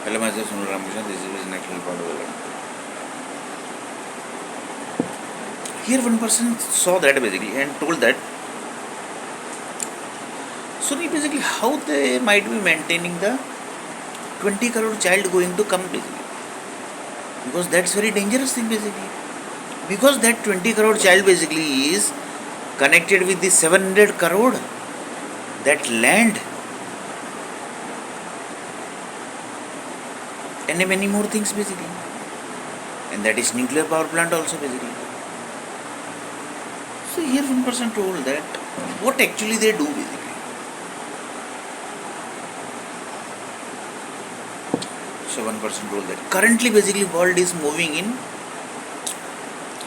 Hello, myself Sunil Ramakrishnan. This is National Part of the World. Here, one person saw that basically and told that Sunil basically how they might be maintaining the 20 crore child going to come basically, because that's very dangerous thing basically, because that 20 crore child basically is connected with the 700 crore that land and many more things basically, and that is nuclear power plant also basically. So here one person told that what actually they do basically. So one person told that currently basically world is moving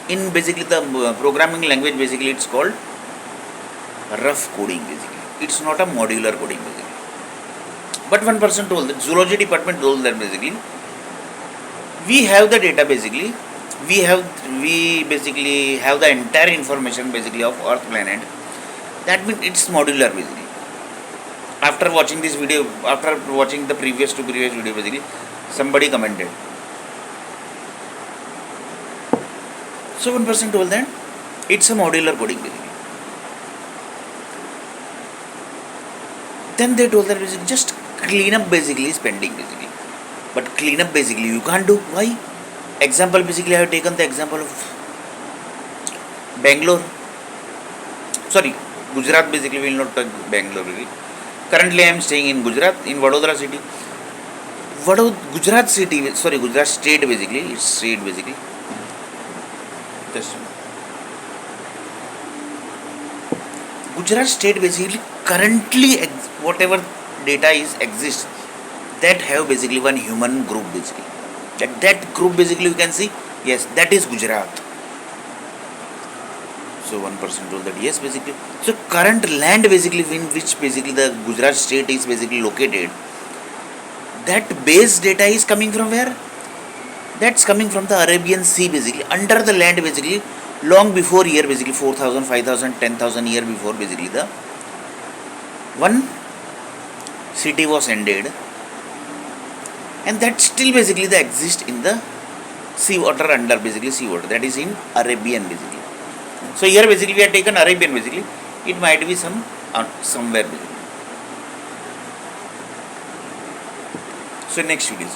in basically the programming language basically it's called rough coding basically. It's not a modular coding basically. But one person told that zoology department told that basically we have the data basically, we basically have the entire information basically of Earth planet. That means it's modular basically. After watching this video, after watching the previous video basically, somebody commented. So one person told that it's a modular coding basically. Then they told that basically just clean up basically spending basically. But clean up basically you can't do. Why? Example basically I have taken the example of Bangalore. Sorry, Gujarat basically will not touch Bangalore really. Currently I am staying in Gujarat, in Vadodara city. Gujarat state basically, it's state basically. Just Gujarat state basically currently whatever data is exists, that have basically one human group basically. That group basically you can see, yes, that is Gujarat. So one person told that yes basically. So current land basically in which basically the Gujarat state is basically located, that base data is coming from where? That's coming from the Arabian Sea basically, under the land basically, long before year basically 4,000, 5,000, 10,000 year before basically the one city was ended, and that still basically they exist in the seawater, under basically seawater, that is in Arabian basically. So here basically we have taken Arabian basically, it might be somewhere basically. So next video.